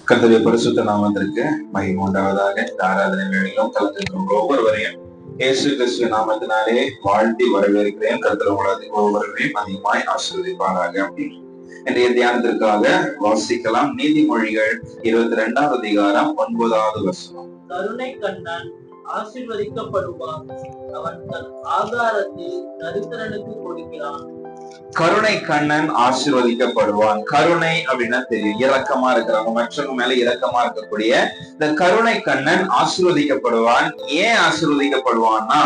கர்த்தருடைய பரிசுத்த நாமத்திற்கு மகிமை உண்டாவதாக. இந்த ஆராதனை வேளையிலும் கலந்திருக்கும் ஒவ்வொருவரையும் இயேசு கிறிஸ்துவின் நாமத்தினாலே வாழ்த்தி வரவேற்கிறேன். கர்த்தர் ஒவ்வொருவரையும் அதிகமாய் ஆசீர்வதிப்பாராக. இன்றைய தியானத்திற்காக வாசிக்கலாம் நீதிமொழிகள் 22ஆம் அதிகாரம் 9வது வசனம். கருணை கண்ணன் ஆசீர்வதிக்கப்படுவான், அவன் தன் ஆகாரத்தில் தரித்திரனுக்கு கொடுக்கிறான். கருணை கண்ணன் ஆசீர்வதிக்கப்படுவான். கருணை அப்படின்னா தெரியும், இரக்கமா இருக்கிறவங்க, மற்றவங்க மேல இரக்கமா இருக்கக்கூடிய இந்த கருணை கண்ணன் ஆசீர்வதிக்கப்படுவான். ஏன் ஆசீர்வதிக்கப்படுவான்னா,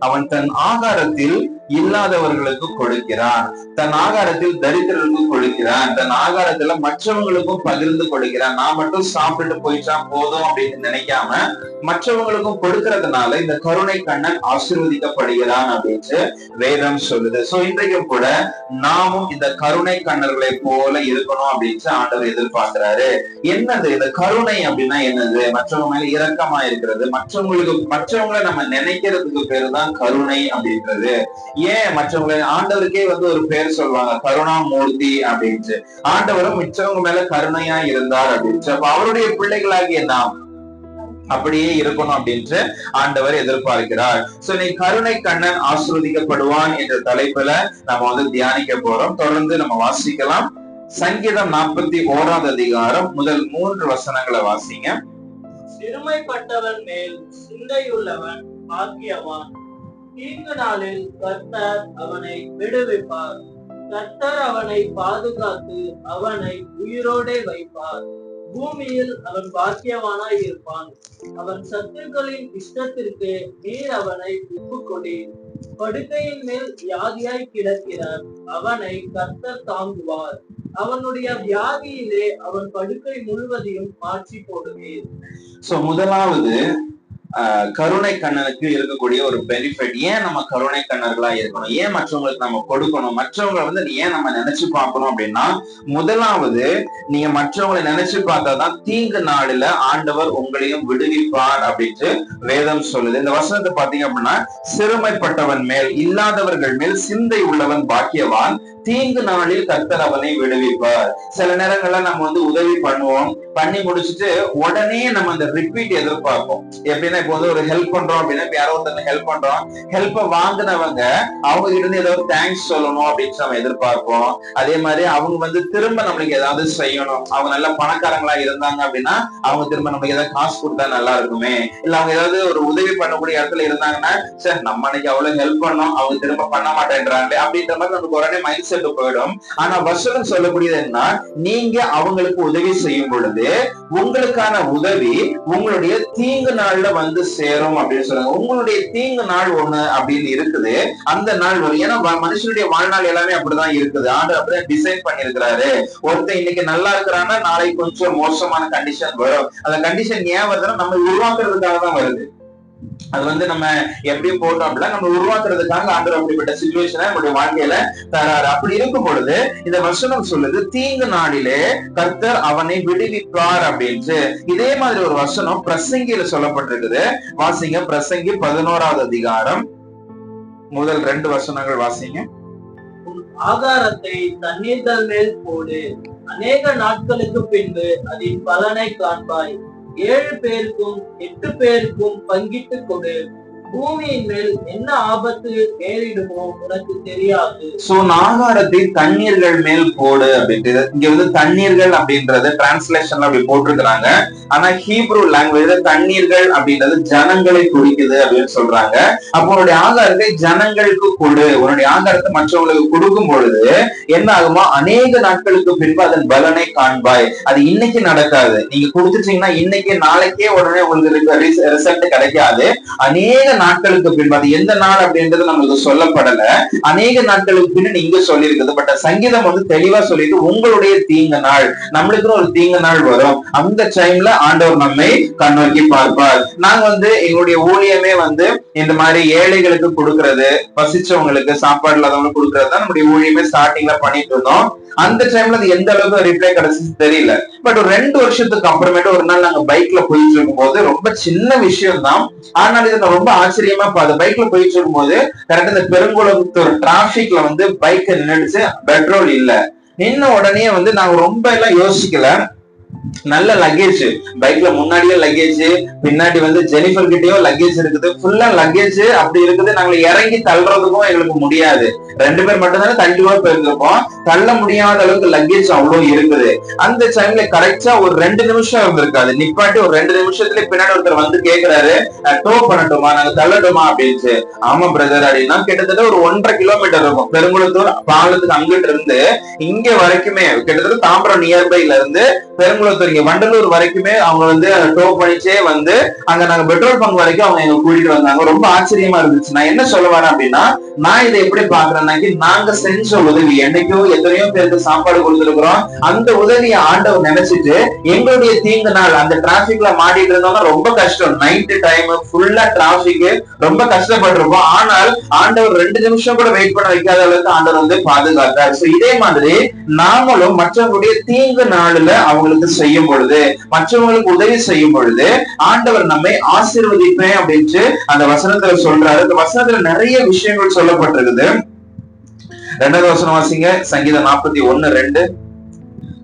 அவன் தன் ஆகாரத்தில் இல்லாதவர்களுக்கு கொடுக்கிறான், தன் ஆகாரத்தில் தரித்திரர்களுக்கு கொடுக்கிறான், தன் ஆகாரத்துல மற்றவங்களுக்கும் பகிர்ந்து கொடுக்கிறான். நான் மட்டும் சாப்பிட்டுட்டு போயிட்டா போதும் அப்படின்னு நினைக்காம மற்றவங்களுக்கும் கொடுக்கறதுனால இந்த கருணை கண்ணன் ஆசீர்வதிக்கப்படுகிறான் அப்படின்னு வேதம் சொல்லுது. சோ இன்றைக்கும் கூட நாமும் இந்த கருணை கண்ணர்களை போல இருக்கணும் அப்படின்னு ஆண்டவர் எதிர்பார்க்கிறாரு. என்னது இந்த கருணை அப்படின்னா? என்னது? மற்றவங்க மேல இரக்கமா இருக்கிறது, மற்றவங்களை நம்ம நினைக்கிறதுக்கு பேரு தான் கருணை அப்படின்றது. ஏன் மற்றவங்களை ஆண்டவருக்கே ஒரு பேர் சொல்லுவாங்க, கருணாமூர்த்தி அப்படின்ட்டு. ஆண்டவரும் மிச்சவங்க மேல கருணையா இருந்தார் அப்படின்ட்டு. அப்ப அவருடைய பிள்ளைகளாகிய நாம் அப்படியே இருக்கணும் அப்படின்ட்டு ஆண்டவர் எதிர்பார்க்கிறார். சோ நீ கருணை கண்ணன் ஆசீர்வதிக்கப்படுவான் என்ற தலைப்புல நம்ம தியானிக்க போறோம். தொடர்ந்து நம்ம வாசிக்கலாம். சங்கீதம் 41ஆம் அதிகாரம் முதல் 3 வசனங்களை வாசிங்க. சிறுமைப்பட்டவன் மேல் சிந்தையுள்ளவன் பாக்கியவான், தீங்கு நாளில் கர்த்தர் அவனை விடுவிப்பார். கர்த்தர் அவனை பாதுகாத்து அவனை உயிரோடே வைப்பார். பூமியில் அவன் பாக்கியவானாய் இருப்பான். அவன் சத்துருக்களின் இஷ்டத்திற்கு நீர் அவனை ஒப்புக்கொடீர். படுக்கையின் மேல் வியாதியாய் கிடக்கிறார், அவனை கர்த்தர் தாங்குவார். அவனுடைய வியாதியிலே அவன் படுக்கை முழுவதையும் மாற்றி போடுவீர். சோ முதலாவது கருணை கண்ணனுக்கு இருக்கக்கூடிய ஒரு பெனிஃபிட். ஏன் நம்ம கருணை கண்ணர்களா இருக்கணும், ஏன் மற்றவங்களுக்கு நம்ம கொடுக்கணும், மற்றவங்களை ஏன் நம்ம நினைச்சு பார்க்கணும் அப்படின்னா, முதலாவது நீங்க மற்றவங்களை நினைச்சு பார்த்தாதான் தீங்கு நாளில ஆண்டவர் உங்களையும் விடுவிப்பார் அப்படின்ட்டு வேதம் சொல்லுது. இந்த வசனத்தை பாத்தீங்க அப்படின்னா, சிறுமைப்பட்டவன் மேல் இல்லாதவர்கள் மேல் சிந்தை உள்ளவன் பாக்கியவான், தீங்கு நாளில் கர்த்தர் அவனை விடுவிப்பார். சில நேரங்கள்ல நம்ம உதவி பண்ணுவோம், பண்ணி முடிச்சுட்டு உடனே நம்ம அந்த ரிப்பீட் எதிர்பார்ப்போம். எப்படின்னா, இப்போ ஒரு ஹெல்ப் பண்றோம் அப்படின்னா, யாரோ ஒருத்தங்க ஹெல்ப் பண்றோம், ஹெல்ப்பை வாங்கினவங்க அவங்க கிட்ட இருந்து ஏதாவது தேங்க்ஸ் சொல்லணும் அப்படின்னு நம்ம எதிர்பார்ப்போம். அதே மாதிரி அவங்க திரும்ப நம்மளுக்கு ஏதாவது செய்யணும். அவங்க நல்ல பணக்காரங்களா இருந்தாங்க அப்படின்னா அவங்க திரும்ப நம்மளுக்கு ஏதாவது காசு கொடுத்தா நல்லா இருக்குமே, இல்ல அவங்க ஏதாவது ஒரு உதவி பண்ணக்கூடிய இடத்துல இருந்தாங்கன்னா, சார் நம்ம அன்னைக்கு அவ்வளவு ஹெல்ப் பண்ணோம், அவங்க திரும்ப பண்ண மாட்டேன்றாங்களே அப்படின்ற மாதிரி நமக்கு உடனே மைண்ட் செட் போயிடும். ஆனா வசனம் சொல்லக்கூடியது என்ன, நீங்க அவங்களுக்கு உதவி செய்யும் பொழுது உங்களுக்கான உதவி உங்களுடைய தீங்கு நாள்ல சேரும் அப்படின்னு சொல்றாங்க. உங்களுடைய தீங்கு நாள் ஒண்ணு அப்படின்னு இருக்குது, அந்த நாள் வரும். ஏன்னா மனுஷனுடைய வாழ்நாள் எல்லாமே அப்படிதான் இருக்குது. ஆண்டவர் அப்படிதான் டிசைன் பண்ணிருக்கிறாரு. ஒருத்தர் இன்னைக்கு நல்லா இருக்கிறான்னா நாளைக்கு கொஞ்சம் மோசமான கண்டிஷன் வரும். அந்த கண்டிஷன் ஏன் வருதுன்னா நம்ம உருவாக்குறதுக்காக தான் வருது. அது நம்ம எப்படி போட்டோம் அப்படின்னா நம்ம உருவாக்குறதுக்காக ஆண்டவர் அப்படிப்பட்ட சிச்சுவேஷனை நம்முடைய வாழ்க்கையில தராரு. அப்படி இருக்கும் பொழுது இந்த வசனம் சொல்லுது, தீங்கு நாளிலே கர்த்தர் அவனை விடுவிப்பார் அப்படின்ட்டு. இதே மாதிரி ஒரு வசனம் பிரசங்கியில சொல்லப்பட்டிருக்குது. வாசிங்க, பிரசங்கி 11ஆம் அதிகாரம் முதல் 2 வசனங்கள் வாசிங்க. ஆகாரத்தை தண்ணீர்கள் மேல் போடு, அநேக நாட்களுக்கு பின்பு அதன் பலனை காண்பாய். 7 பேருக்கும் 8 பேருக்கும் பங்கிட்டு கொடு. பூமியின் மேல் என்ன ஆபத்து நேரிடுமோ உனக்கு தெரியாது. சோ ஆகாரத்தை தண்ணீர்கள் மேல் போடு அப்படின்ட்டு. இங்க தண்ணீர்கள் அப்படின்றது டிரான்ஸ்லேஷன்ல அப்படி போட்டிருக்கிறாங்க. ஆனா ஹீப்ரூ லாங்குவேஜ்ல தண்ணீர்கள் அப்படின்றது ஜனங்களை குறிக்குது அப்படின்னு சொல்றாங்க. அப்போ உன்னுடைய ஆகாரத்தை ஜனங்களுக்கு கொடு. உன்னுடைய ஆகாரத்தை மற்றவங்களுக்கு கொடுக்கும் பொழுது என்ன ஆகுமா, அநேக நாட்களுக்கு பின்பு அதன் பலனை காண்பாய். அது இன்னைக்கு நடக்காது. நீங்க கொடுத்துட்டீங்கன்னா இன்னைக்கு நாளைக்கே உடனே உங்களுக்கு ரிசல்ட் கிடைக்காது. அநேக நாட்களுக்கு பின்பு, அது எந்த நாள் அப்படின்றது நம்மளுக்கு சொல்லப்படல, அநேக நாட்களுக்கு பின்னு இங்க சொல்லி இருக்குது. பட் சங்கீதம் தெளிவா சொல்லிட்டு, உங்களுடைய தீங்கு நாள், நம்மளுக்கு ஒரு தீங்கு நாள் வரும், அந்த டைம்ல ஆண்டவர் நம்மை கண்ணோக்கி பார்ப்பார். நாங்க எங்களுடைய ஊழியமே இந்த மாதிரி ஏழைகளுக்கு கொடுக்கறது, பசிச்சவங்களுக்கு சாப்பாடு இல்லாதவங்களுக்கு கொடுக்கறது தான் நம்முடைய ஊழியமே ஸ்டார்டிங்ல பண்ணிட்டு இருந்தோம். அந்த டைம்ல அது எந்த அளவுக்கு ரிப்ளை கிடைச்சது தெரியல. பட் ஒரு 2 வருஷத்துக்கு அப்புறமேட்டு ஒரு நாள் நாங்க பைக்ல போயிட்டு இருக்கும் போது, ரொம்ப சின்ன விஷயம் தான், ஆனால் இது ரொம்ப ஆச்சரியமா பைக்ல போயிட்டு இருக்கும் போது கரெக்டா இந்த பெருங்குளத்தூர் டிராபிக்ல பைக் நின்னுடுச்சு, பெட்ரோல் இல்ல. நின்ன உடனே நாங்க ரொம்ப எல்லாம் யோசிக்கல, நல்ல லக்கேஜ், பைக்ல முன்னாடியே லக்கேஜ், பின்னாடி வந்து ஜெனிஃபர் கிட்டயும் லக்கேஜ் இருக்குது, ஃபுல்லா லக்கேஜ் அப்படி இருக்குது. நாங்க இறங்கி தள்ளுறதுக்கும் எங்களுக்கு முடியாது, 2 பேர் மட்டும் தானே தள்ளிவா போயிருந்திருப்போம், தள்ள முடியாத அளவுக்கு லக்கேஜ் அவ்வளவு இருக்குது. அந்த டைம்ல கரெக்டா ஒரு 2 நிமிஷம் இருந்திருக்காது, நிப்பாட்டி ஒரு 2 நிமிஷத்துல பின்னாடி ஒருத்தர் வந்து கேக்குறாரு, டோ பண்ணட்டுமா, நாங்க தள்ளட்டுமா அப்படின்னு. ஆமா பிரதர் அப்படின்னா, கிட்டத்தட்ட ஒரு 1.5 கிலோமீட்டர் இருக்கும், பெருங்குளத்தூர் பாலத்துக்கு அங்கிட்டு இருந்து இங்க வரைக்குமே, கிட்டத்தட்ட தாம்பரம் நியர்பைல இருந்து பெருங்குளத்தூர் இங்க வண்டலூர் வரைக்குமே அவங்க வந்து டோ பண்ணிச்சே வந்து அங்க நாங்க பெட்ரோல் பங்க் வரைக்கும் அவங்க எங்க கூட்டிட்டு வந்தாங்க. ரொம்ப ஆச்சரியமா இருந்துச்சு. நான் என்ன சொல்ல வரேன் அப்படின்னா, நான் இதை எப்படி பாக்குறேன்னாக்கி, நாங்க செஞ்ச உதவி, என்னைக்கோ எத்தனையோ பேருக்கு சாப்பாடு கொடுத்துருக்கிறோம், அந்த உதவியை ஆண்டவர் நினைச்சிட்டு எங்களுடைய தீங்கு நாள் அந்த டிராபிக்ல மாட்டிட்டு இருந்தோம்னா ரொம்ப கஷ்டம், நைட் டைம் ஃபுல்லா டிராபிக், ரொம்ப கஷ்டப்பட்டிருப்போம். ஆனால் ஆண்டவர் 2 நிமிஷம் கூட வெயிட் பண்ண வைக்காத அளவுக்கு ஆண்டவர் வந்து பாதுகாத்தார். இதே மாதிரி நாமளும் மற்றவங்களுடைய தீங்கு நாளுல அவங்களுக்கு செய்யும் பொழுது, மற்றவங்களுக்கு உதவி செய்யும் பொழுது ஆண்டவர் நம்மை ஆசீர்வதிப்பேன் அப்படின்னு அந்த வசனத்துல சொல்றாரு. இந்த வசனத்துல நிறைய விஷயங்கள் சொல்லப்பட்டிருக்குது. 2வது வசனம் வாசிங்க, சங்கீதம் 41:2.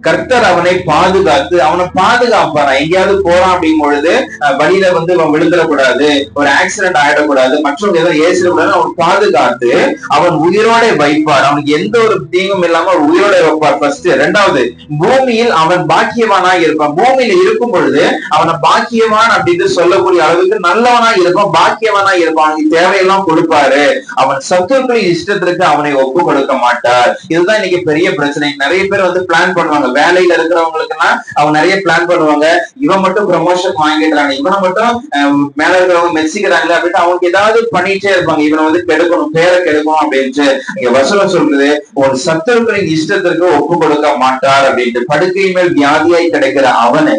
கர்த்தர் அவனை பாதுகாத்து, அவனை பாதுகாப்பாரா, எங்கேயாவது போறான் அப்படிங்கும் பொழுது வழியில வந்து அவன் விழுந்துடக்கூடாது, ஒரு ஆக்சிடென்ட் ஆயிடக்கூடாது, மற்றவங்க ஏதோ ஏசிடக்கூடாது, அவன் பாதுகாத்து அவன் உயிரோட வைப்பார், அவனுக்கு எந்த ஒரு தீங்கும் இல்லாம ஒரு உயிரோட வைப்பார். ஃபர்ஸ்ட். 2வது, பூமியில் அவன் பாக்கியவானா இருப்பான். பூமியில இருக்கும் பொழுது அவனை பாக்கியவான் அப்படின்னு சொல்லக்கூடிய அளவுக்கு நல்லவனா இருப்பான், பாக்கியவானா இருப்பான், அவனுக்கு தேவையெல்லாம் கொடுப்பாரு, அவன் சத்துருக்களின் இஷ்டத்திற்கு அவனை ஒப்பு கொடுக்க மாட்டார். இதுதான் இன்னைக்கு பெரிய பிரச்சனை. நிறைய பேர் வந்து பிளான் பண்ணுவாங்க, வேலையில இருக்கிறவங்களுக்குன்னா அவங்க நிறைய பிளான் பண்ணுவாங்க, இவன் மட்டும் ப்ரமோஷன் வாங்கிடுறாங்க, இவனை மட்டும் மேல இருக்கிறவங்க மெச்சிக்கிறாங்க அப்படின்ட்டு அவங்களுக்கு ஏதாவது பண்ணிட்டே இருப்பாங்க, இவனை வந்து கெடுக்கணும், பேரை கெடுக்கணும் அப்படின்ட்டு. இங்க வசனம் சொல்றது, ஒரு சத்துருக்களின் இஷ்டத்திற்கு ஒப்பு கொடுக்க மாட்டார் அப்படின்ட்டு. படுக்கையின் மேல் வியாதியாய் கிடைக்கிற அவனை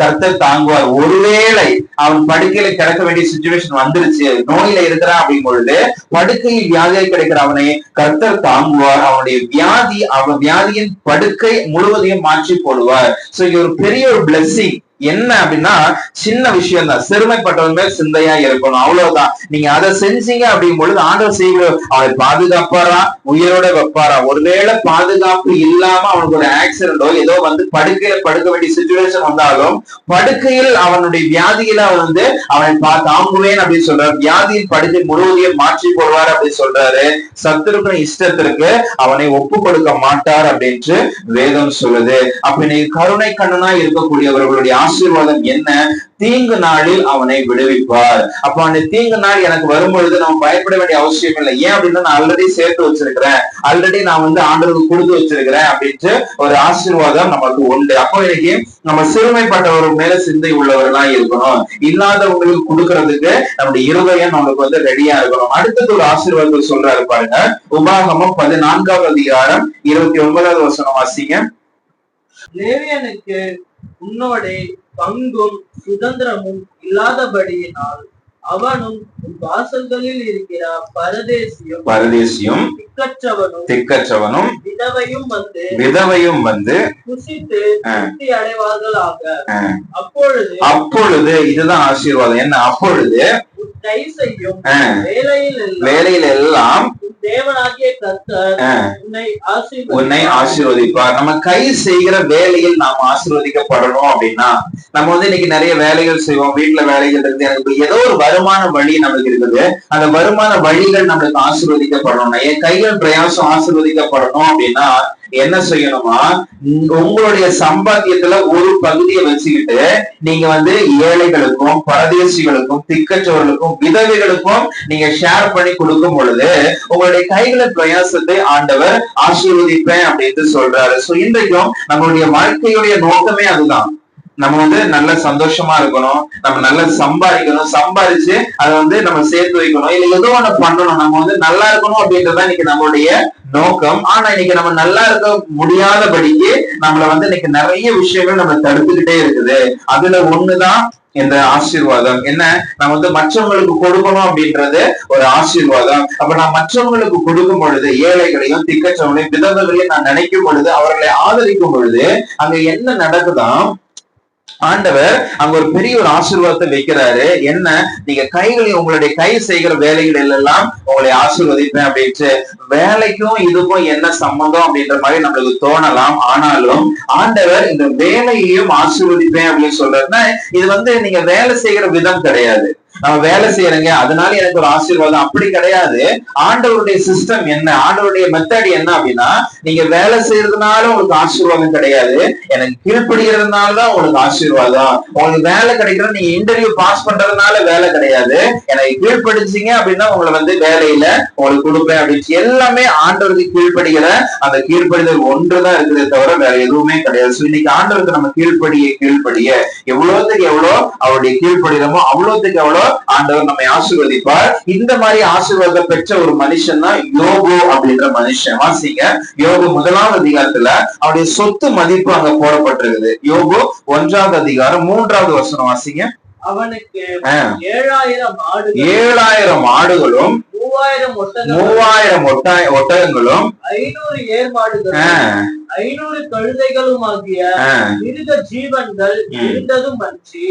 கர்த்தர் தாங்குவார். ஒருவேளை அவன் படுக்கையில கிடக்க வேண்டிய சிச்சுவேஷன் வந்துருச்சு, நோயில இருக்கிறான் அப்படிங்கும் பொழுது படுக்கையில் வியாதியாய் கிடைக்கிற அவனை கர்த்தர் தாங்குவார். அவனுடைய வியாதி, அவன் வியாதியின் படுக்கை முழுவதையும் மாற்றி போடுவார். சோ இது ஒரு பெரிய ஒரு பிளெஸிங். என்ன அப்படின்னா, சின்ன விஷயம் தான், சிறுமைப்பட்டவன் மேல் சிந்தையா இருக்கணும், அவ்வளவுதான். நீங்க அதை செஞ்சீங்க அப்படிங்கும் பொழுது ஆண்டவர் செய்ய அவனை பாதுகாப்பாரா, உயிரோட வைப்பாரா. ஒருவேளை பாதுகாப்பு இல்லாம அவனுக்கு ஒரு ஆக்சிடென்டோ ஏதோ வந்து படுக்கையில படுக்க வேண்டிய சிச்சுவேஷன் வந்தாலும், படுக்கையில் அவனுடைய வியாதியில அவன் வந்து அவனை தாங்குவேன் அப்படின்னு சொல்றாரு. வியாதியின் படுக்கை முழுவதையும் மாற்றி போடுவார் அப்படின்னு சொல்றாரு. சத்துருக்களின் இஷ்டத்திற்கு அவனை ஒப்பு கொடுக்க மாட்டார் அப்படின்ட்டு வேதம் சொல்லுது. அப்ப இன்னைக்கு கருணை கண்ணனா இருக்கக்கூடியவர்களுடைய ஆசீர்வாதம் என்ன? தீங்கு நாளில் அவனை விடுவிப்பார். அப்ப அந்த தீங்கு நாள் எனக்கு வரும்பொழுது நம்ம பயப்பட வேண்டிய அவசியம் இல்லை. ஏன் அப்படின்னா, நான் ஆல்ரெடி சேர்த்து வச்சிருக்கிறேன், ஆல்ரெடி நான் வந்து ஆண்டவருக்கு கொடுத்து வச்சிருக்கிறேன் அப்படின்ட்டு ஒரு ஆசீர்வாதம் நமக்கு உண்டு. அப்போ இன்னைக்கு நம்ம சிறுமைப்பட்டவர் மேல சிந்தை உள்ளவர்களா இருக்கணும், இல்லாதவங்களுக்கு கொடுக்கறதுக்கு நம்முடைய இருதயம் நம்மளுக்கு வந்து ரெடியா இருக்கணும். அடுத்தது ஒரு ஆசீர்வாதத்தை சொல்றாரு பாருங்க, உபாகமம் 14வது அதிகாரம் 29வது வசனம் வாசிங்க. லேவியனுக்கு உன்னோட பங்கும் சுதந்திரமும் இல்லாதபடியினால் அவனும் வாசல்களில் இருக்கிற பரதேசியும் திக்கற்றவனும் விதவையும் வந்து புசித்து திருப்தி அடைவார்களாக. அப்பொழுது இதுதான் ஆசீர்வாதம். என்ன? அப்பொழுது கை செய்யும் வேலையில் எல்லாம் தேவனாகிய கர்த்தர் உன்னை ஆசீர்வதிப்பார். நம்ம கை செய்கிற வேலையில் நாம் ஆசீர்வதிக்கப்படணும் அப்படின்னா, நம்ம வந்து இன்னைக்கு நிறைய வேலைகள் செய்வோம், வீட்டுல வேலைகள் இருக்கு, எனக்கு ஏதோ ஒரு வருமான வழி நமக்கு இருக்குது, அந்த வருமான வழிகள் நம்மளுக்கு ஆசீர்வதிக்கப்படணும், என் கைகள் பிரயாசம் ஆசீர்வதிக்கப்படணும் அப்படின்னா என்ன செய்யணுமா, உங்களுடைய சம்பாத்தியத்துல ஒரு பகுதியை வச்சுக்கிட்டு நீங்க வந்து ஏழைகளுக்கும் பரதேசிகளுக்கும் திக்கற்றவர்களுக்கும் விதவைகளுக்கும் நீங்க ஷேர் பண்ணி கொடுக்கும் பொழுது உங்களுடைய கைகளின் பிரயாசத்தை ஆண்டவர் ஆசீர்வதிப்பேன் அப்படின்னு சொல்றாரு. சோ இன்றைக்கும் நம்மளுடைய வாழ்க்கையுடைய நோக்கமே அதுதான். நம்ம வந்து நல்ல சந்தோஷமா இருக்கணும், நம்ம நல்லா சம்பாதிக்கணும், சம்பாதிச்சு அதை வந்து நம்ம சேர்த்து வைக்கணும், இல்ல ஏதோ ஒண்ணு பண்ணணும், நம்ம வந்து நல்லா இருக்கணும் அப்படின்றதான் இன்னைக்கு நம்மளுடைய நோக்கம். ஆனா இன்னைக்கு நம்ம நல்லா இருக்க முடியாதபடிக்கு நம்மள வந்து இன்னைக்கு நிறைய விஷயங்கள் நம்ம தடுத்துக்கிட்டே இருக்குது. அதுல ஒண்ணுதான் இந்த ஆசீர்வாதம். என்ன? நம்ம வந்து மற்றவங்களுக்கு கொடுக்கணும் அப்படின்றது ஒரு ஆசீர்வாதம். அப்ப நான் மற்றவங்களுக்கு கொடுக்கும் பொழுது, ஏழைகளையும் திக்கற்றவங்களையும் விதவைகளையும் நான் நினைக்கும் பொழுது, அவர்களை ஆதரிக்கும் பொழுது அங்க என்ன நடக்குதான், ஆண்டவர் அங்க ஒரு பெரிய ஒரு ஆசீர்வாதத்தை வைக்கிறாரு. என்ன, நீங்க உங்களுடைய கை செய்கிற வேலைகள் எல்லாம் உங்களை ஆசீர்வதிப்பேன் அப்படின்ட்டு. வேலைக்கும் இதுக்கும் என்ன சம்பந்தம் அப்படின்ற மாதிரி நம்மளுக்கு தோணலாம். ஆனாலும் ஆண்டவர் இந்த வேலையையும் ஆசீர்வதிப்பேன் அப்படின்னு சொல்றாருன்னா, இது நீங்க வேலை செய்கிற விதம் கிடையாது. நம்ம வேலை செய்யறேங்க அதனால எனக்கு ஒரு ஆசீர்வாதம் அப்படி கிடையாது. ஆண்டவருடைய சிஸ்டம் என்ன, ஆண்டவருடைய மெத்தட் என்ன அப்படின்னா, நீங்க வேலை செய்யறதுனால உங்களுக்கு ஆசீர்வாதம் கிடையாது, எனக்கு கீழ்ப்படுகிறதுனாலதான் உங்களுக்கு ஆசீர்வாதம். உங்களுக்கு வேலை கிடைக்கிற நீங்க இன்டர்வியூ பாஸ் பண்றதுனால வேலை கிடையாது, எனக்கு கீழ்ப்படிச்சீங்க அப்படின்னா உங்களை வேலையில உங்களுக்கு கொடுப்பேன் அப்படின்னு. எல்லாமே ஆண்டவருக்கு கீழ்ப்படுகிற அந்த கீழ்ப்படிதல் ஒன்றுதான் இருக்குதே தவிர வேற எதுவுமே கிடையாது. இன்னைக்கு ஆண்டவருக்கு நம்ம கீழ்ப்படிய எவ்வளவுக்கு எவ்வளோ அவருடைய கீழ்ப்படிதமோ அவ்வளவுக்கு எவ்வளோ ஆண்டவர் நம்மை ஆசீர்வதிப்பார். இந்த மாதிரி ஆசீர்வாதம் பெற்ற ஒரு மனுஷன் தான் யோபு அப்படின்ற மனுஷன். வாசிங்க, யோபு 1ஆம் அதிகாரத்துல அவருடைய சொத்து மதிப்பு அங்க போடப்பட்டிருக்குது. யோபு 1ஆம் அதிகாரம் 3வது வசனம் வாசிங்க. அவனுக்கு 7000 ஆடுகளும் 3000 ஒட்டகங்களும் 500 ஏர் மாடுகளும் 500 கழுதைகளும் ஆகிய மிருக ஜீவன்கள் இருந்ததும் அன்றி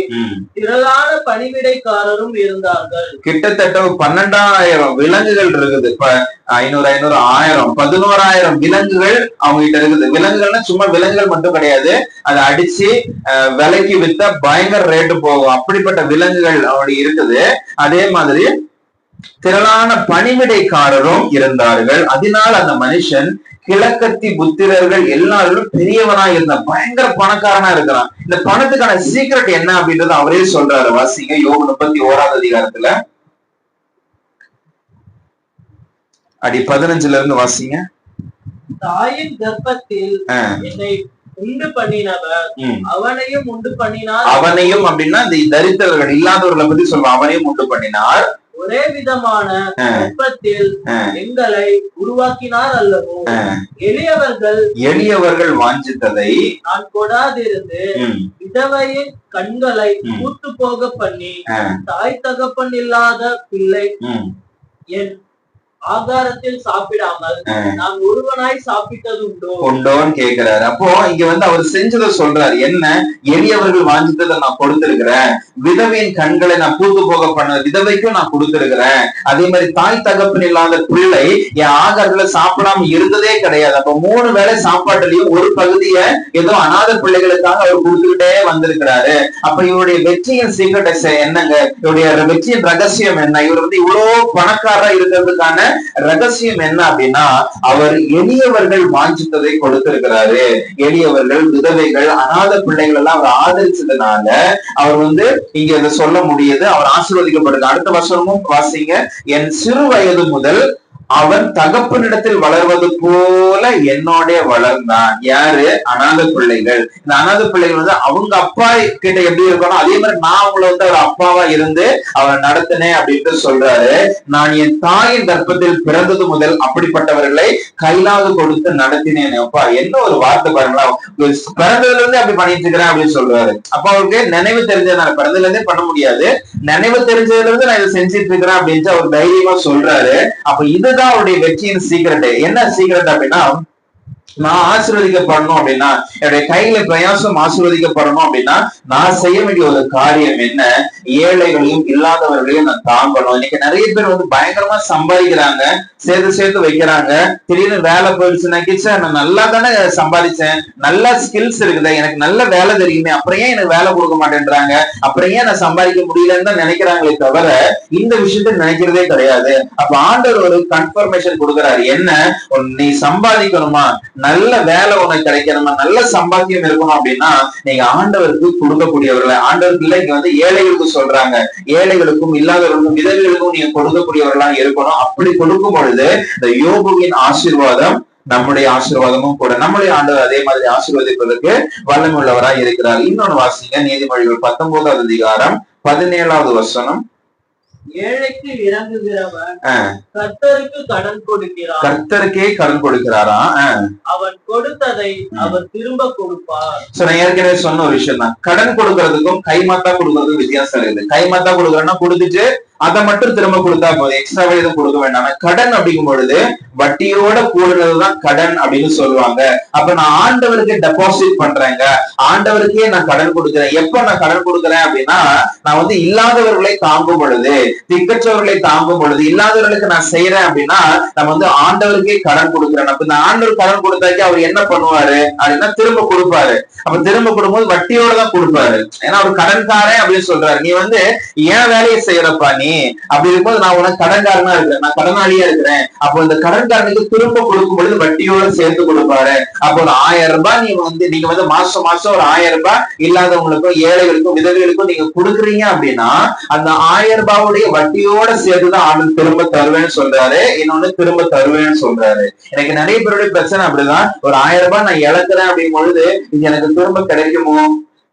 திரளான பணிவிடைக்காரரும் இருந்தார்கள். கிட்டத்தட்ட 12,000 விலங்குகள் இருக்குது. 500 1000 11,000 விலங்குகள் அவங்க கிட்ட இருக்குது. விலங்குகள்னா சும்மா விலங்குகள் மட்டும் கிடையாது, அதை அடிச்சு விலைக்கு வித்தா பயங்கர ரேட்டு போகும். அப்படிப்பட்ட விலங்குகள் அவனுடைய இருக்குது. அதே மாதிரி திரளான பணிவிடைக்காரரும் இருந்தார்கள். அதனால அந்த மனுஷன் கிழக்கத்தி புத்திரர்கள் எல்லாரும் பெரியவனா இருந்தான், பயங்கர பணக்காரனா இருக்கிறான். இந்த பணத்துக்கான சீக்ரெட் என்ன அப்படின்றது அவரே சொல்றாரு. வாசிங்க, யோபு 31ஆம் அதிகாரத்துல 15ல இருந்து வாசிங்க. தாயின் கர்ப்பத்தில் என்னை உண்டு பண்ணினவர் அவனையும் உண்டு பண்ணினார். அவனையும் அப்படின்னா இந்த தரித்திரர்கள் இல்லாதவர்களை பத்தி சொல்லுவான். அவனையும் உண்டு பண்ணினார். ஒரே விதமான கர்ப்பத்தில் எங்களை உருவாக்கினார் அல்லவோ. எளியவர்கள் வாஞ்சித்ததை நான் கொடாதிருந்து விதவையின் கண்களை கூத்து போக பண்ணி தாய் தகப்பன் இல்லாத பிள்ளை என் ஆகாரத்தில் சாப்பிடாமல் நான் ஒருவனாய் சாப்பிட்டது உண்டோன்னு கேட்கிறாரு. அப்போ இங்க அவர் செஞ்சதை சொல்றாரு. என்ன, எளியவர்கள் வாஞ்சித்ததை நான் கொடுத்திருக்கிறேன், விதவையின் கண்களை நான் பூத்து போக பண்ண விதவைக்கும் நான் கொடுத்திருக்கிறேன். அதே மாதிரி தாய் தகப்பன் இல்லாத பிள்ளை என் ஆகாரத்துல சாப்பிடாம இருந்ததே கிடையாது. அப்ப 3 வேளை சாப்பாட்டுலயும் ஒரு பகுதியை ஏதோ அநாத பிள்ளைகளுக்காக அவர் கொடுத்துக்கிட்டே வந்திருக்கிறாரு. அப்ப இவருடைய வெற்றியின் சீக்ரெட் என்னங்க, இவருடைய வெற்றியின் ரகசியம் என்ன, இவர் இவ்வளவு பணக்காரா இருக்கிறதுக்கான ரகசியம் என்ன அப்படின்னா, அவர் எளியவர்கள் வாஞ்சித்ததை கொடுத்திருக்கிறாரு. எளியவர்கள், விதவைகள், அநாத பிள்ளைகள் எல்லாம் அவர் ஆதரிச்சதுனால அவர் இங்க இதை சொல்ல முடியுது. அவர் ஆசீர்வதிக்கப்படுது. அடுத்த வருஷமும் வாசிங்க. என் சிறு வயது முதல் அவன் தகப்பனிடத்தில் வளர்வது போல என்னோட வளர்ந்தான். யாரு? அநாத பிள்ளைகள். இந்த அநாத பிள்ளைகள் அவங்க அப்பா கிட்ட எப்படி இருக்கணும் அதே மாதிரி நான் அவங்கள அவர் அப்பாவா இருந்து அவன் நடத்தினேன் அப்படின்ட்டு சொல்றாரு. நான் என் தாயின் கர்ப்பத்தில் பிறந்தது முதல் அப்படிப்பட்டவர்களை கையிலாக கொடுத்து நடத்தினேன். அப்பா, என்ன ஒரு வார்த்தை பாருங்களா, பிறந்ததுல இருந்து அப்படி பண்ணிட்டு இருக்கிறேன் அப்படின்னு சொல்றாரு. அப்ப அவருக்கு நினைவு தெரிஞ்சதுனால, பிறந்ததுல இருந்தே பண்ண முடியாது, நினைவு தெரிஞ்சதுல இருந்து நான் இதை செஞ்சிட்டு இருக்கிறேன் அப்படின்னு அவர் தைரியமா சொல்றாரு. அப்ப இது அவருடைய வெற்றியின் சீக்ரெட். என்ன சீக்ரெட் அப்படின்னா, நான் ஆசீர்வதிக்கப்படணும் அப்படின்னா, என்னுடைய கையில பிரயாசம் ஆசீர்வதிக்கப்படணும் அப்படின்னா நான் செய்ய வேண்டிய ஒரு காரியம் என்ன, ஏழைகளையும் இல்லாதவர்களையும் நான் தாங்கணும். இன்னைக்கு நிறைய பேர் பயங்கரமா சம்பாதிக்கிறாங்க, சேர்த்து வைக்கிறாங்க. திடீர்னு வேலை போயிடுச்சுன்னா, நான் நல்லா தானே சம்பாதிச்சேன், நல்ல ஸ்கில்ஸ் இருக்குது, எனக்கு நல்ல வேலை தெரியுமே, அப்புறம் ஏன் எனக்கு வேலை கொடுக்க மாட்டேன்றாங்க, அப்புறம் ஏன் நான் சம்பாதிக்க முடியலன்னு தான் நினைக்கிறாங்களே தவிர இந்த விஷயத்த நினைக்கிறதே கிடையாது. அப்ப ஆண்டவர் ஒரு கன்ஃபர்மேஷன் கொடுக்குறாரு. என்ன, நீ சம்பாதிக்கணுமா, நல்ல வேலை உனக்கு கிடைக்கணுமா, நல்ல சம்பாத்தியம் இருக்கணும் அப்படின்னா நீங்க ஆண்டவருக்கு கொடுக்கக்கூடியவர்கள். ஆண்டவர்கள் இங்க ஏழைகளுக்கு சொல்றாங்க, ஏழைகளுக்கும் இல்லாதவர்களுக்கும் விதவைகளுக்கும் நீங்க கொடுக்கக்கூடியவர்களா இருக்கணும். அப்படி கொடுக்கும் பொழுது இந்த யோபுவின் ஆசீர்வாதம் நம்முடைய ஆசீர்வாதமும் கூட. நம்முடைய ஆண்டவர் அதே மாதிரி ஆசீர்வதிப்பதற்கு வல்லமை உள்ளவராய் இருக்கிறார். இன்னொன்னு வாசிங்க, நீதிமொழிகள் 19ஆம் அதிகாரம் 17வது வசனம். ஏழைக்கு இறங்குகிறவன் கர்த்தருக்கு கடன் கொடுக்கிறான். கர்த்தருக்கே கடன் கொடுக்கிறாரா? அவன் கொடுத்ததை அவர் திரும்ப கொடுப்பார். நான் ஏற்கனவே சொன்ன ஒரு விஷயம் தான், கடன் கொடுக்கறதுக்கும் கைமாத்தா கொடுக்கறதுக்கும் வித்தியாசம் இருக்குது. கைமாத்தா கொடுக்கறதுன்னா கொடுத்துட்டு அதை மட்டும் திரும்ப கொடுத்தா போதும், எக்ஸ்ட்ராவா எதுவும் கொடுக்க வேண்டாம். கடன் அப்படிங்கும் பொழுது வட்டியோட கூடுனதுதான் கடன் அப்படின்னு சொல்லுவாங்க. அப்ப நான் ஆண்டவருக்கு டெபாசிட் பண்றேங்க, ஆண்டவருக்கே நான் கடன் கொடுக்கிறேன். எப்ப நான் கடன் கொடுக்குறேன் அப்படின்னா, நான் வந்து இல்லாதவர்களை தாங்கும் பொழுது, திக்கற்றவர்களை தாங்கும் பொழுது, இல்லாதவர்களுக்கு நான் செய்யறேன் அப்படின்னா நம்ம வந்து ஆண்டவருக்கே கடன் கொடுக்குறேன். அப்ப இந்த ஆண்டவர் கடன் கொடுத்தாக்கி அவர் என்ன பண்ணுவாரு அப்படின்னா திரும்ப கொடுப்பாரு. அப்ப திரும்ப கொடுக்கும்போது வட்டியோட தான் கொடுப்பாரு. ஏன்னா அவர் கடன்காரன் அப்படின்னு சொல்றாரு. நீ வந்து ஏன் வேலையை செய்யறப்பா நீ அப்படி இருக்கும்போது நான் உனக்கு கடன்காரனா இருக்கிறேன், நான் கடனாளியா இருக்கிறேன். அப்போ இந்த கடன்காரனுக்கு திரும்ப கொடுக்கும் பொழுது வட்டியோட சேர்த்து கொடுப்பாரு. அப்போ ஒரு 1000 ரூபாய் நீங்க வந்து மாசம் மாசம் ஒரு 1000 ரூபாய் இல்லாதவங்களுக்கும் ஏழைகளுக்கும் விதவைகளுக்கும் நீங்க கொடுக்குறீங்க அப்படின்னா அந்த 1000 ரூபாவுடைய வட்டியோட சேர்த்துதான் ஆண்டு திரும்ப தருவேன்னு சொல்றாரு. இன்னொன்னு திரும்ப தருவேன்னு சொல்றாரு. எனக்கு நிறைய பேருடைய பிரச்சனை அப்படிதான், ஒரு 1000 ரூபாய் நான் இழக்கிறேன் அப்படிங்கும் பொழுது இது எனக்கு திரும்ப கிடைக்குமோ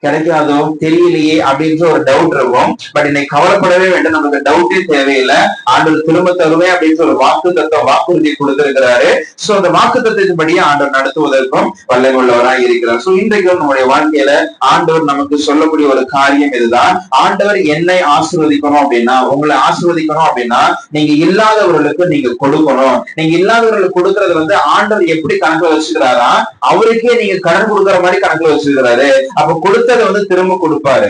கிடைக்காதோ தெரியலையே அப்படின்ற ஒரு டவுட் இருக்கும். பட் இன்னைக்கு கவலைப்படவே வேண்டும், நமக்கு டவுட்டே தேவையில்லை. ஆண்டவர் திரும்ப தருவேன் அப்படின்ற ஒரு வாக்குறுதி கொடுத்திருக்கிறாரு. சோ அந்த வாக்கு தத்துவத்தின்படியே ஆண்டவர் நடத்துவதற்கும் வல்லமை உள்ளவராக இருக்கிறார். சோ இன்றைக்கு நம்முடைய வாழ்க்கையில ஆண்டவர் நமக்கு சொல்லக்கூடிய ஒரு காரியம் இதுதான். ஆண்டவர் என்னை ஆசீர்வதிக்கணும் அப்படின்னா, உங்களை ஆசீர்வதிக்கணும் அப்படின்னா நீங்க இல்லாதவர்களுக்கு நீங்க கொடுக்கணும். நீங்க இல்லாதவர்களுக்கு கொடுக்கறது வந்து ஆண்டவர் எப்படி கணக்குல வச்சுக்கிறாரா, அவருக்கே நீங்க கடன் கொடுக்குற மாதிரி கணக்குல வச்சிருக்கிறாரு. அப்ப கொடுத்த வந்து திரும்ப கொடுப்பாரு.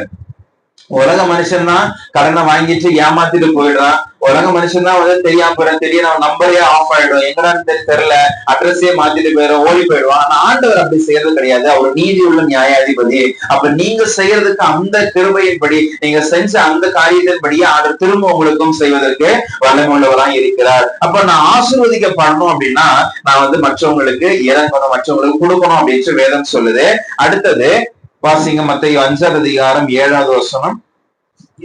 உலக மனுஷன் தான் கடனை வாங்கிட்டு ஏமாத்திட்டு போயிடுறான். உலக மனுஷன் தான் வந்து தெரியாம போயிடும், தெரியும் நம்பரே ஆஃப் ஆயிடும், எங்கடான்னு தெரியல, அட்ரஸே மாத்திட்டு போயிடும், ஓடி போயிடுவான். ஆனா ஆண்டவர் அப்படி செய்யறது கிடையாது. அவர் நீதி உள்ள நியாயாதிபதி. அப்ப நீங்க செய்யறதுக்கு அந்த கிருபையின்படி நீங்க செஞ்ச அந்த காரியத்தின்படியே ஆண்டவர் திரும்ப உங்களுக்கும் செய்வதற்கு வல்லமை உள்ளவரா இருக்கிறார். அப்ப நான் ஆசீர்வதிக்கப்படணும் அப்படின்னா நான் வந்து மற்றவங்களுக்கு இறங்கணும், மற்றவங்களுக்கு கொடுக்கணும் அப்படின்னு வேதம் சொல்லுது. அடுத்தது வாசிங்க, மத்தேயு 5ஆம் அதிகாரம் 7வது வசனம்.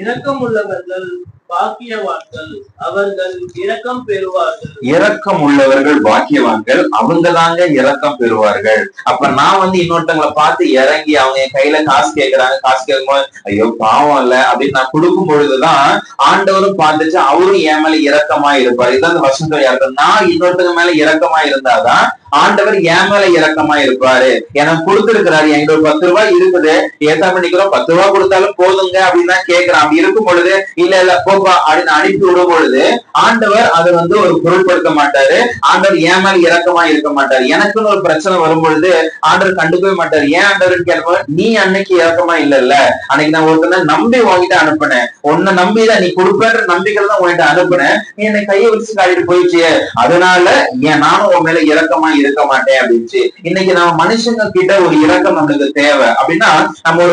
இரக்கம் உள்ளவர்கள் பாக்கியவான்கள், அவர்கள் இரக்கம் பெறுவார்கள். இரக்கம் உள்ளவர்கள் பாக்கியவான்கள், அவங்க தாங்க இரக்கம் பெறுவார்கள். அப்ப நான் வந்து இன்னொருத்தவங்களை பார்த்து இறங்கி அவங்க என் கையில காசு கேட்கிறாங்க, காசு கேட்கும்போது ஐயோ பாவம் இல்ல அப்படின்னு நான் கொடுக்கும் பொழுதுதான் ஆண்டவரும் பார்த்துச்சு அவரும் என் மேல இரக்கமா இருப்பார். இதுதான் அந்த வசனத்துல இறக்கம். நான் இன்னொருத்தங்க மேல இரக்கமா இருந்தாதான் ஆண்டவர் என் மேல இரக்கமா இருப்பாரு. எனக்கு கொடுத்திருக்கிறாரு, என்கிட்ட ஒரு 10 ரூபாய் இருக்குது, ஏத்தா பண்ணிக்கிறோம், 10 ரூபாய் கொடுத்தாலும் போதுங்க அப்படின்னு தான் கேட்கிறான். அப்படி இருக்கும் பொழுது இல்ல போப்பா அப்படின்னு அனுப்பி விடும் பொழுது ஆண்டவர் அதை வந்து ஒரு பொருட்படுத்த மாட்டாரு. ஆண்டவர் என் மேல இரக்கமா இருக்க மாட்டாரு. எனக்குன்னு ஒரு பிரச்சனை வரும் பொழுது ஆண்டவர் கண்டுக்கவே மாட்டாரு. ஏன் ஆண்டவர் கேட்ப, நீ அன்னைக்கு இரக்கமா இல்லல்ல, அன்னைக்கு நான் ஒருத்தனை நம்பி வாங்கிட்டு அனுப்புனேன், உன்னை நம்பிதான் நீ கொடுப்பேன்ற நம்பிக்கையில தான் உன்கிட்ட அனுப்புனேன், நீ என்னை கையை வச்சு காட்டிட்டு போயிடுச்சு, அதனால ஏன் நானும் உன் மேல இரக்கமா இருக்க மாட்டேன் அப்படின்னு. இன்னைக்கு நம்ம மனுஷங்க கிட்ட ஒரு இரக்கம் நம்மளுக்கு தேவை. அப்படின்னா நம்ம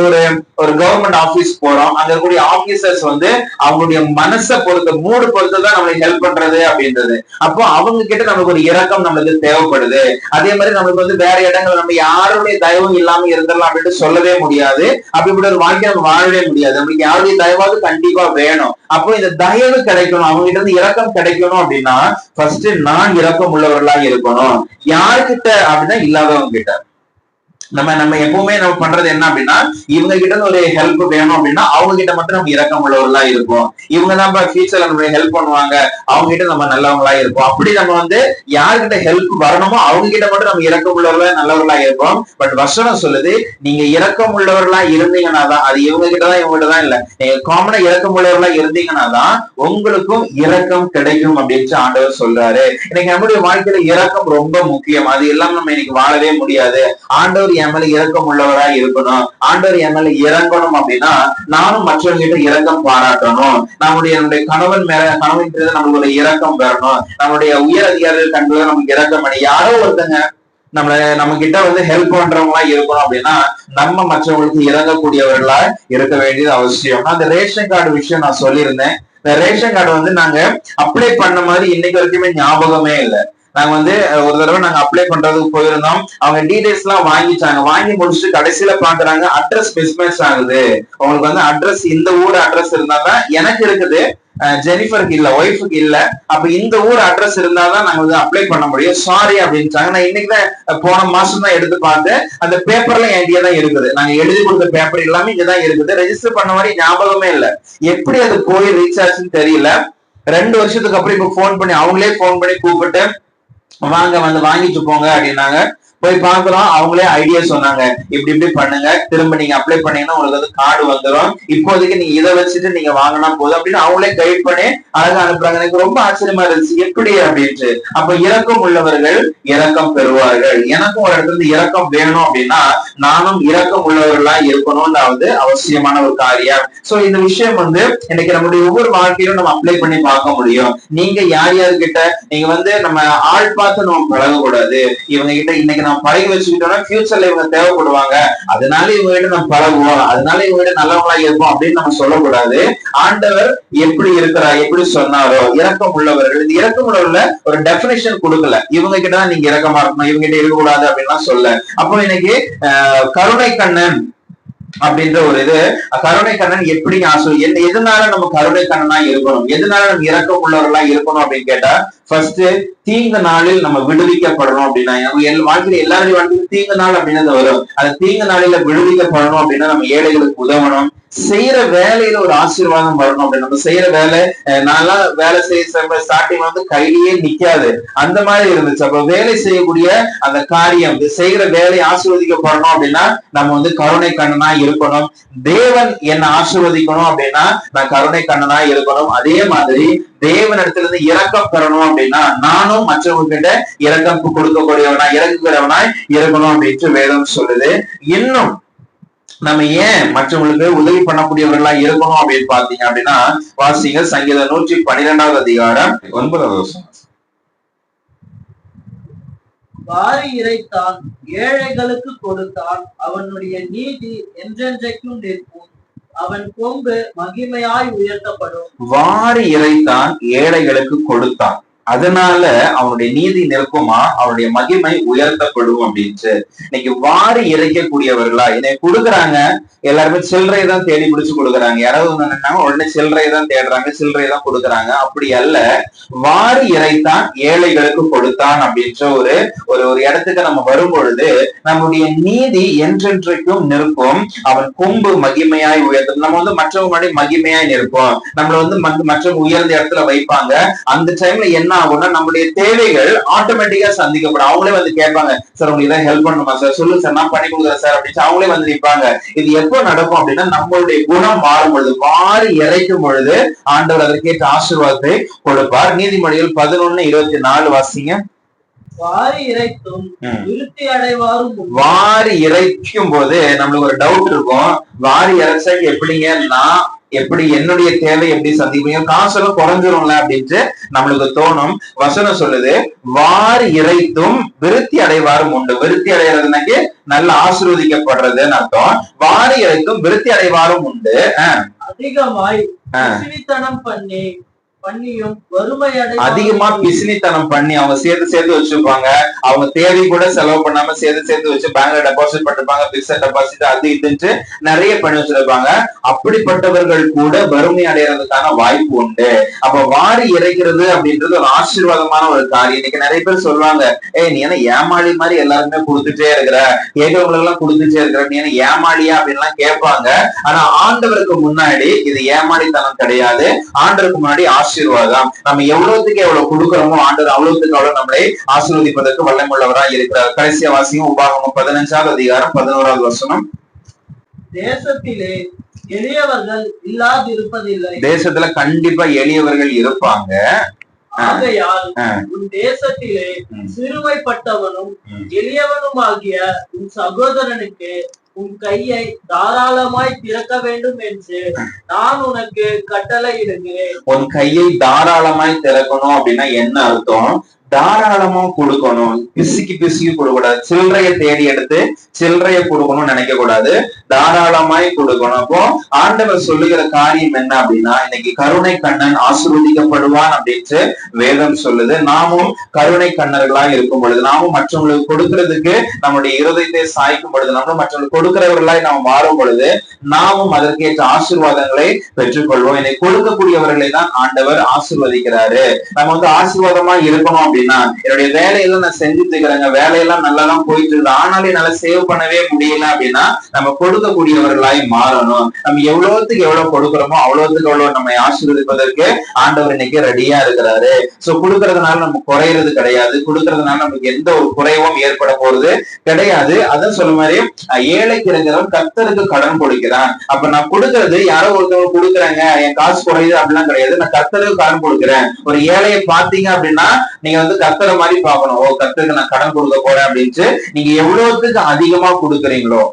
ஒரு கவர்மெண்ட் ஆபீஸ் போறோம், அங்க இருக்கக்கூடிய ஆபீசர்ஸ் வந்து அவங்களுடைய மனசை பொறுத்த மூடு பொறுத்துதான் நம்மளுக்கு ஹெல்ப் பண்றது அப்படின்றது. அப்போ அவங்க கிட்ட நமக்கு ஒரு இரக்கம் நம்மளுக்கு தேவைப்படுது. அதே மாதிரி நம்மளுக்கு வந்து வேற இடங்கள் நம்ம யாருடைய தயவும் இல்லாம இருந்துடலாம் அப்படின்னு சொல்லவே முடியாது. அப்படிப்பட்ட ஒரு வாழ்க்கை நம்ம வாழவே முடியாது. நம்மளுக்கு யாருடைய தயவாவது கண்டிப்பா வேணும். அப்போ இந்த தயவு கிடைக்கணும், அவங்க கிட்ட இருந்து இரக்கம் கிடைக்கணும் அப்படின்னா ஃபர்ஸ்ட் நான் இரக்கம் உள்ளவர்களா இருக்கணும். யாருக்கிட்ட அப்படின்னா இல்லாதவங்க கிட்ட. நம்ம எப்பவுமே நம்ம பண்றது என்ன அப்படின்னா, இவங்க கிட்ட இருந்து ஒரு ஹெல்ப் வேணும் அப்படின்னா அவங்க கிட்ட மட்டும் நம்ம இரக்கம் உள்ளவர்களா இருக்கும். இவங்க தான் ஃபியூச்சர்ல நம்ம ஹெல்ப் பண்ணுவாங்க, அவங்க கிட்ட நம்ம நல்லவங்களா இருப்போம். அப்படி நம்ம வந்து யாருக்கிட்ட ஹெல்ப் வரணுமோ அவங்க கிட்ட மட்டும் நம்ம இரக்கம் உள்ளவர்களா நல்லவர்களா இருப்போம். பட் வசனம் சொல்லுது, நீங்க இரக்கம் உள்ளவர்களா இருந்தீங்கன்னா தான், அது இவங்க கிட்டதான் இவங்ககிட்ட தான் இல்ல, நீங்க காமனா இரக்கம் உள்ளவர்களா இருந்தீங்கன்னா தான் உங்களுக்கும் இரக்கம் கிடைக்கும் அப்படின்னு ஆண்டவர் சொல்றாரு. இன்னைக்கு நம்முடைய வாழ்க்கையில இரக்கம் ரொம்ப முக்கியம். அது எல்லாம் நம்ம இன்னைக்கு வாழவே முடியாது. ஆண்டவர் என் மேல இரக்கம் உள்ளவரா இருக்கணும், ஆண்டவர் என் மேல இறங்கணும் அப்படின்னா நானும் மற்றவங்க கிட்ட இரக்கம் பாராட்டணும். நம்முடைய கணவன் கிட்ட நம்மளுடைய இரக்கம் பெறணும். நம்முடைய உயர் அதிகாரிகள் கண்டுதான் நமக்கு இரக்கம் பண்ணி யாரோ ஒருத்தங்க நம்ம கிட்ட வந்து ஹெல்ப் பண்றவங்களா இருக்கணும் அப்படின்னா நம்ம மற்றவங்களுக்கு இறங்கக்கூடியவர்களா இருக்க வேண்டியது அவசியம். அந்த ரேஷன் கார்டு விஷயம் நான் சொல்லியிருந்தேன். இந்த ரேஷன் கார்டு வந்து நாங்க அப்ளை பண்ண மாதிரி இன்னைக்கு வரைக்குமே ஞாபகமே இல்லை. நாங்க வந்து ஒரு தடவை நாங்க அப்ளை பண்றதுக்கு போயிருந்தோம். அவங்க டீடைல்ஸ் எல்லாம் வாங்கிச்சாங்க. வாங்கி முடிச்சுட்டு கடைசியில பாக்குறாங்க அட்ரஸ் மிஸ்மேட்ச் ஆகுது. உங்களுக்கு வந்து அட்ரஸ் இந்த ஊர் அட்ரஸ் இருந்தாதான் எனக்கு இருக்குது, ஜெனிஃபருக்கு இல்ல, ஒய்ஃபுக்கு இல்ல. அப்ப இந்த ஊர் அட்ரஸ் இருந்தாதான் நாங்க வந்து அப்ளை பண்ண முடியும், சாரி அப்படின்ட்டாங்க. நான் இன்னைக்குதான் போன மாசம் தான் எடுத்து பார்த்தேன். அந்த பேப்பர்ல என்கிட்ட தான் இருக்குது. நாங்க எழுதி கொடுத்த பேப்பர் எல்லாமே இங்கதான் இருக்குது. ரெஜிஸ்டர் பண்ண மாதிரி ஞாபகமே இல்லை. எப்படி அது போய் ரீச் ஆச்சுன்னு தெரியல. 2 வருஷத்துக்கு அப்புறம் இப்ப அவங்களே போன் பண்ணி கூப்பிட்டு வாங்க வந்து வாங்கிட்டு போங்க அப்படின்னாங்க. போய் பாக்குறோம், அவங்களே ஐடியா சொன்னாங்க, இப்படி இப்படி பண்ணுங்க, திரும்ப நீங்க அப்ளை பண்ணீங்கன்னா உங்களுக்கு வந்து கார்டு வந்துடும், இப்போதைக்கு நீங்க இதை வச்சுட்டு நீங்க வாங்கினா போதும் அப்படின்னு அவங்களே கைட் பண்ணி அழகா அனுப்புறாங்க. எனக்கு ரொம்ப ஆச்சரியமா இருந்துச்சு, எப்படி அப்படின்ட்டு. அப்ப இரக்கம் உள்ளவர்கள் இரக்கம் பெறுவார்கள். எனக்கும் ஒரு இடத்துல இருந்து இரக்கம் வேணும் அப்படின்னா நானும் இரக்கம் உள்ளவர்களா இருக்கணும்ன்றது அவசியமான ஒரு காரியம். சோ இந்த விஷயம் வந்து இன்னைக்கு நம்முடைய ஒவ்வொரு வாழ்க்கையிலும் நம்ம அப்ளை பண்ணி பார்க்க முடியும். நீங்க யார் யாருக்கிட்ட நீங்க வந்து நம்ம ஆள் பார்த்து நம்ம பழகக்கூடாது. இவங்க கிட்ட இன்னைக்கு நம்ம பழகி வச்சுக்கிட்டோம்னா ஃபியூச்சர்ல இவங்க தேவைப்படுவாங்க, அதனால இவங்க கிட்ட நம்ம பழகுவோம், அதனால இவங்க கிட்ட நல்லவங்களா இருப்போம் அப்படின்னு நம்ம சொல்லக்கூடாது. ஆண்டவர் எப்படி இருக்கிறார், எப்படி சொன்னாரோ இரக்கம் உள்ளவர்கள், இந்த இரக்கம் உள்ளவர்கள ஒரு டெபினிஷன் கொடுக்கல, இவங்க கிட்டதான் நீங்க இரக்கமா இருக்கணும், இவங்க கிட்ட இருக்கக்கூடாது அப்படின்லாம் சொல்ல. அப்போ இன்னைக்கு கருணை கண்ணன் அப்படின்ற ஒரு இது, கருணை கண்ணன் எப்படி எதனால நம்ம கருணை கண்ணனா இருக்கணும், எதனால நம்ம இரக்கம் உள்ளவர்களா இருக்கணும் அப்படின்னு கேட்டா, ஃபர்ஸ்ட் தீங்கு நாளில் நம்ம விடுவிக்கப்படணும் அப்படின்னா, வாழ்க்கையில எல்லாருடைய வாழ்க்கையிலும் தீங்கு நாள் அப்படின்னு வரும். அந்த தீங்கு நாளில விடுவிக்கப்படணும் அப்படின்னா நம்ம ஏழைகளுக்கு உதவணும், செய்யற வேலையில ஒரு ஆசீர்வாதம் வரணும் அப்படின்னு. நம்ம செய்யற வேலை, நல்லா வேலை செய்ய ஸ்டார்டிங் வந்து கையிலேயே நிக்காது, அந்த மாதிரி இருந்துச்சு. அப்ப வேலை செய்யக்கூடிய அந்த காரியம், செய்யற வேலை ஆசீர்வதிக்கப்படணும் அப்படின்னா நம்ம வந்து கருணை கண்ணனா இருக்கணும். தேவன் என்ன ஆசீர்வதிக்கணும் அப்படின்னா நான் கருணை கண்ணனா இருக்கணும். அதே மாதிரி தேவன் இடத்துல இருந்து இரக்கம் பெறணும் அப்படின்னா நானும் மற்றவங்க கிட்ட இரக்கம் கொடுக்கக்கூடியவனா இறங்குகிறவனாய் இருக்கணும் அப்படின்ட்டு வேதம் சொல்லுது. இன்னும் நம்ம ஏன் மற்றவங்களுக்கு உதவி பண்ணக்கூடியவர்களா இருக்கணும் அப்படின்னு பாத்தீங்க அப்படின்னா, வாசிங்க சங்கீதம் 112வது அதிகாரம் 9வது வசனம். வாரி இறைத்தான், ஏழைகளுக்கு கொடுத்தான், அவனுடைய நீதி என்றென்றைக்கும் நிற்கும், அவன் கொம்பு மகிமையாய் உயர்த்தப்படும். வாரி இறைத்தான், ஏழைகளுக்கு கொடுத்தான், அதனால அவனுடைய நீதி நிற்குமா, அவனுடைய மகிமை உயர்த்தப்படும் அப்படின்ட்டு. இன்னைக்கு வாரி இறைக்கக்கூடியவர்களா இன்னைக்கு கொடுக்குறாங்க, எல்லாருமே சில்லறையதான் தேடி பிடிச்சு கொடுக்குறாங்க. யாராவது நினைச்சாங்க உடனே சில்லறையதான் தேடுறாங்க, சில்லறையதான் கொடுக்குறாங்க. அப்படி அல்ல, வாரி இறைத்தான் ஏழைகளுக்கு கொடுத்தான் அப்படின்ற ஒரு ஒரு இடத்துக்கு நம்ம வரும் பொழுது நம்முடைய நீதி என்றென்றைக்கும் நிற்கும், அவன் கொம்பு மகிமையாய் உயர்த்தும். நம்ம வந்து மற்றவங்க முன்னாடி மகிமையாய் நிற்போம், நம்மள வந்து மற்றவங்க உயர்ந்த இடத்துல வைப்பாங்க. அந்த டைம்ல என்ன ஆகும்னா நம்முடைய தேவைகள் ஆட்டோமேட்டிக்கா சந்திக்கப்படும். அவங்களே வந்து கேட்பாங்க, சார் உங்களுக்கு ஏதாவது ஹெல்ப் பண்ணுமா சார், சொல்லுங்க சார் நான் பண்ணி கொடுக்குறேன் சார் அப்படின்னு அவங்களே வந்து நிற்பாங்க. இது எப்போ நடக்கும் அப்படின்னா நம்மளுடைய குணம் மாறும் பொழுது, வாரி இறைக்கும் பொழுது ஆண்டவர் அதற்கேற்ற ஆசீர்வாதத்தை கொடுப்பார். நீதிமொழிகள் 11:24 வாசிங்க. வாரி இறைத்தும் விருத்தி அடைவாரும். வாரி இறைக்கும் போது நம்மளுக்கு ஒரு டவுட் இருக்கும், வாரி இறைச்சா எப்படிங்க, நான் எப்படி என்னுடைய தேவை எப்படி சந்திப்பீங்க, காசெல்லாம் குறைஞ்சிரும்ல அப்படின்ட்டு நம்மளுக்கு தோணும். வசனம் சொல்லுது, வாரி இறைத்தும் விருத்தி அடைவாரும் உண்டு. விருத்தி அடைகிறதுனாக்கி நல்ல ஆசீர்வதிக்கப்படுறதுன்னு அர்த்தம். வாரி இறைத்தும் விருத்தி அடைவாரும் உண்டு. அதிகமாய் அதிகமா பிசினித்தனம் பண்ணி அவங்க சேர்த்து வச்சிருப்பாங்க, அவங்க தேவை கூட செலவு பண்ணாம சேர்த்து வச்சு பேங்க்ல டெபாசிட் பண்ணிருப்பாங்க, பிக்ஸட் டெபாசிட் அது இதுன்னு நிறைய பண்ணி வச்சிருப்பாங்க. அப்படிப்பட்டவர்கள் கூட வறுமை அடைகிறதுக்கான வாய்ப்பு உண்டு. அப்ப வாரி இறைக்கிறது அப்படின்றது ஒரு ஆசீர்வாதமான ஒரு காரியம். இன்னைக்கு நிறைய பேர் சொல்லுவாங்க, நீ என்ன ஏமாளி மாதிரி எல்லாருமே கொடுத்துட்டே இருக்கிற, கேட்கறவங்களுக்கு எல்லாம் கொடுத்துட்டே இருக்கிற, நீ என்ன ஏமாளியா அப்படின்லாம் கேட்பாங்க. ஆனா ஆண்டவருக்கு முன்னாடி இது ஏமாளித்தனம் கிடையாது, ஆண்டவருக்கு முன்னாடி ஆசீர்வாதம். நம்ம எவ்வளவுக்கு எவ்வளவு கொடுக்கிறோமோ ஆண்டவர் அவ்வளவுக்கு அவ்வளவு நம்மளை ஆசீர்வதிப்பதற்கு வல்லமுள்ளவராக இருக்கிறார். கடைசியா வாசியும் உபாகமம் 15வது அதிகாரம் 11வது வசனம். தேசத்திலே எளியவர்கள் இல்லாதிருப்பதில்லை. தேசத்துல கண்டிப்பா எளியவர்கள் இருப்பாங்க. ஆகையால் உன் தேசத்திலே சிறுமைப்பட்டவனும் எளியவனும் ஆகிய உன் சகோதரனுக்கு உன் கையை தாராளமாய் திறக்க வேண்டும் என்று நான் உனக்கு கட்டளையிடுகிறேன். உன் கையை தாராளமாய் திறக்கணும் அப்படின்னா என்ன அர்த்தம்? தாராளமா கொடுக்கணும், பிசுக்கி கொடுக்கக்கூடாது, சில்லறைய தேடி எடுத்து சில்லறைய கொடுக்கணும்னு நினைக்க கூடாது, தாராளமாய் கொடுக்கணும். அப்போ ஆண்டவர் சொல்லுகிற காரியம் என்ன அப்படின்னா, இன்னைக்கு கருணை கண்ணன் ஆசீர்வதிக்கப்படுவான் அப்படின்ட்டு வேதம் சொல்லுது. நாமும் கருணை கண்ணர்களா இருக்கும் பொழுது, நாமும் மற்றவங்களுக்கு கொடுக்கறதுக்கு நம்முடைய இருதயத்தை சாய்க்கும் பொழுது, நம்மளும் மற்றவங்களுக்கு கொடுக்கிறவர்களாய் நாம் மாறும் பொழுது நாமும் அதற்கேற்ற ஆசீர்வாதங்களை பெற்றுக்கொள்வோம். இன்னைக்கு கொடுக்கக்கூடியவர்களை தான் ஆண்டவர் ஆசீர்வதிக்கிறாரு. நம்ம வந்து ஆசீர்வாதமா இருக்கணும் அப்படின்னா என்னுடைய வேலையெல்லாம் நான் செஞ்சுட்டு இருக்கிறேங்க, வேலையெல்லாம் நல்லா தான் போயிட்டு இருக்கு, ஆனாலும் என்னால சேவ் பண்ணவே முடியல அப்படின்னா நம்ம கொடுக்கக்கூடியவர்களாய் மாறணும். நம்ம எவ்வளவுக்கு எவ்வளவு கொடுக்குறோமோ அவ்வளவுக்கு எவ்வளவு நம்ம ஆசீர்வதிப்பதற்கு ஆண்டவர் இன்னைக்கு ரெடியா இருக்கிறாரு. சோ கொடுக்கறதுனால நம்ம குறையிறது கிடையாது, கொடுக்கறதுனால நமக்கு எந்த ஒரு குறைவும் ஏற்பட போறது கிடையாது. அதான் சொல்ல மாதிரி ஏழைக்கு இருக்கிறவன் கர்த்தருக்கு கடன் கொடுக்கிறான். அப்ப நான் கொடுக்கறது யாரோ ஒருத்தவங்க கொடுக்குறாங்க, என் காசு குறையுது அப்படிலாம் கிடையாது, நான் கர்த்தருக்கு கடன் கொடுக்குறேன். ஒரு ஏழையை பாத்தீங்க அப்படின்னா நீங்க வந்து கர்த்தரை மாதிரி பார்க்கணும், ஓ கர்த்தருக்கு நான் கடன் கொடுக்க போறேன் அப்படின்ட்டு. நீங்க எவ்வளவுக்கு அதிகமா கொடுக்குறீங்களோ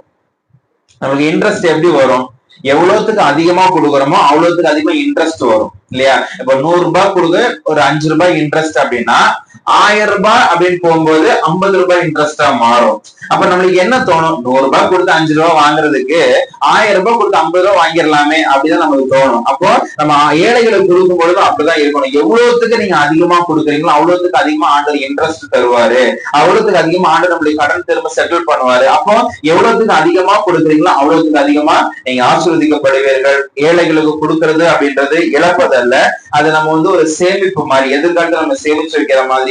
நமக்கு இன்ட்ரெஸ்ட் எப்படி வரும், எவ்வளவுக்கு அதிகமா கொடுக்குறோமோ அவ்வளவுக்கு அதிகமா இன்ட்ரெஸ்ட் வரும் இல்லையா? இப்ப 100 ரூபாய் கொடுக்க ஒரு 5 ரூபாய் இன்ட்ரெஸ்ட் அப்படின்னா 1000 ரூபாய் அப்படின்னு போகும்போது 50 ரூபாய் இன்ட்ரெஸ்டா மாறும். அப்ப நம்மளுக்கு என்ன தோணும், 100 ரூபாய் கொடுத்து 5 ரூபாய் வாங்குறதுக்கு 1000 ரூபாய் கொடுத்து 50 ரூபாய் வாங்கிடலாமே அப்படிதான் நமக்கு தோணும். அப்போ நம்ம ஏழைகளுக்கு கொடுக்கும் பொழுதும் அப்படிதான் இருக்கணும். எவ்வளவுக்கு நீங்க அதிகமா கொடுக்குறீங்களோ அவ்வளவுக்கு அதிகமா ஆண்டவர் இன்ட்ரெஸ்ட் தருவாரு, அவ்வளவுக்கு அதிகமா ஆண்டவர் நம்மளுக்கு கடன் திரும்ப செட்டில் பண்ணுவாரு. அப்போ எவ்வளவுக்கு அதிகமா கொடுக்குறீங்களோ அவ்வளவுக்கு அதிகமா நீங்க ஆசீர்வதிக்கப்படுவீர்கள். ஏழைகளுக்கு கொடுக்கறது அப்படின்றது இழப்பதல்ல, அது நம்ம வந்து ஒரு சேமிப்பு மாதிரி, எதிர்காலத்துல நம்ம சேமிச்சு வைக்கிற மாதிரியான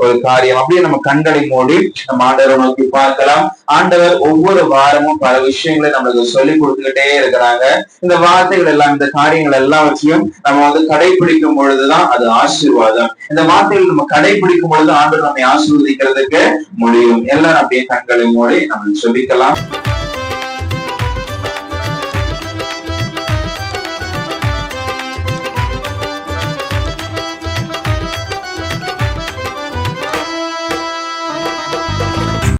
ஒரு காரியம். அப்படியே நம்ம கண்களை மூடி நம்ம ஆண்டவரை நோக்கி பார்க்கலாம். ஆண்டவர் ஒவ்வொரு வாரமும் பல விஷயங்களை நம்மளுக்கு சொல்லி கொடுத்துக்கிட்டே இருக்கிறாங்க. இந்த வார்த்தைகள் எல்லாம், இந்த காரியங்கள் எல்லாவற்றையும் நம்ம வந்து கடைபிடிக்கும் பொழுதுதான் அது ஆசீர்வாதம். இந்த வார்த்தைகள் நம்ம கடைபிடிக்கும் பொழுது ஆண்டவர் நம்மை ஆசீர்வதிக்கிறதுக்கு முடியும். எல்லாரும் அப்படியே கண்களை மூடி நம்ம சொல்லிக்கலாம்.